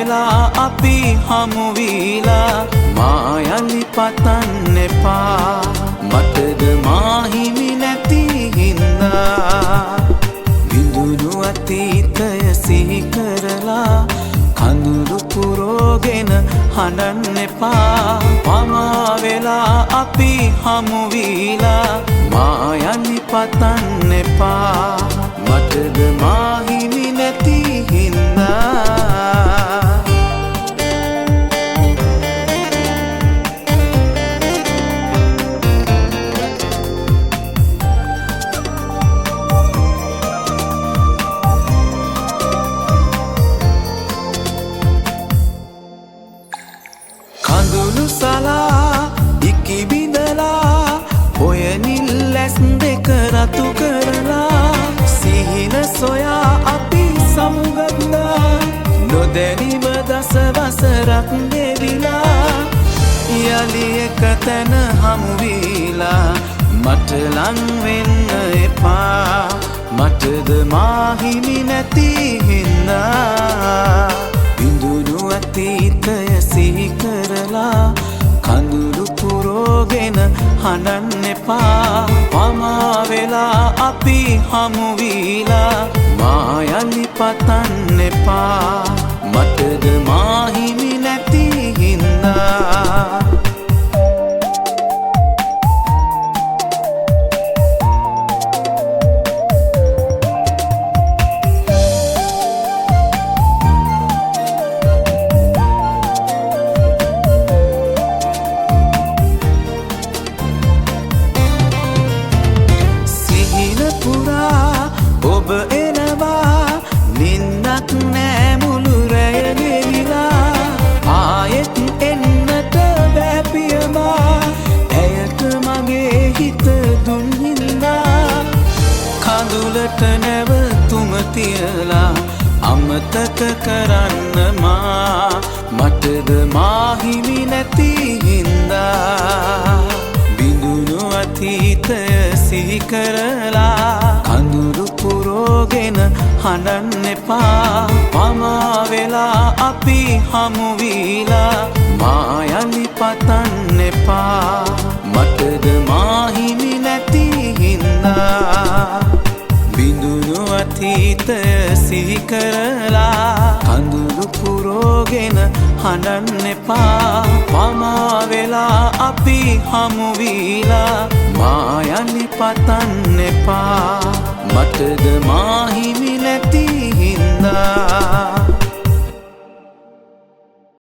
වෙලා අපි හමු වීලා මා යලි පතන්න එපා මටද මාහිමි නැති හින්දා විඳුණු අතීතය සිහි කරලා කඳුළු පුරෝගෙන හඬන්න එපා පමා වෙලා අපි හමු වීලා මා යලි පතන්න එපා මටද මාහිමි නැති හින්දා කඳුළු සලා ඉකි බිඳලා ඔය නිල් ඇස් දෙක රතු කරලා සිහින සොයා අපි සමුගත්තා නොදැනීම දස වසරක් ගෙවිලා යලි එක තැන හමු වීලා මට ලං වෙන්න එපා මටද මාහිමි නැති හින්දා විඳුණු අතීතය සිහි කරලා කඳුළු පුරෝගෙන හඬන්න එපා පමා වෙලා අපි හමු වීලා මා යලි පතන්න එපා මටද මාහිමි නැති හින්දා ඔබ එනවා නින්දක් නෑ මුළු රැය ගෙවිලා ආයෙත් එන්නට බැපියමා ඇයට මගේ හිත දුන් හින්දා කඳුලට නැවතුම තියලා අමතක කරන්න මා මටද මාහිමි නැති හින්දා විඳුණු අතීතය සිහි කරලා කඳුළු පුරෝගෙන හඬන්න එපා පමා වෙලා අපි හමු වීලා මා යලි පතන්න එපා මටද මාහිමි නැති හින්දා විඳුණු අතීතය සිහි කරලා කඳුළු පුරෝගෙන හඬන්න එපා පමා වෙලා අපි හමු වීලා මා යලි පතන්න එපා මටද මාහිමි නැති හින්දා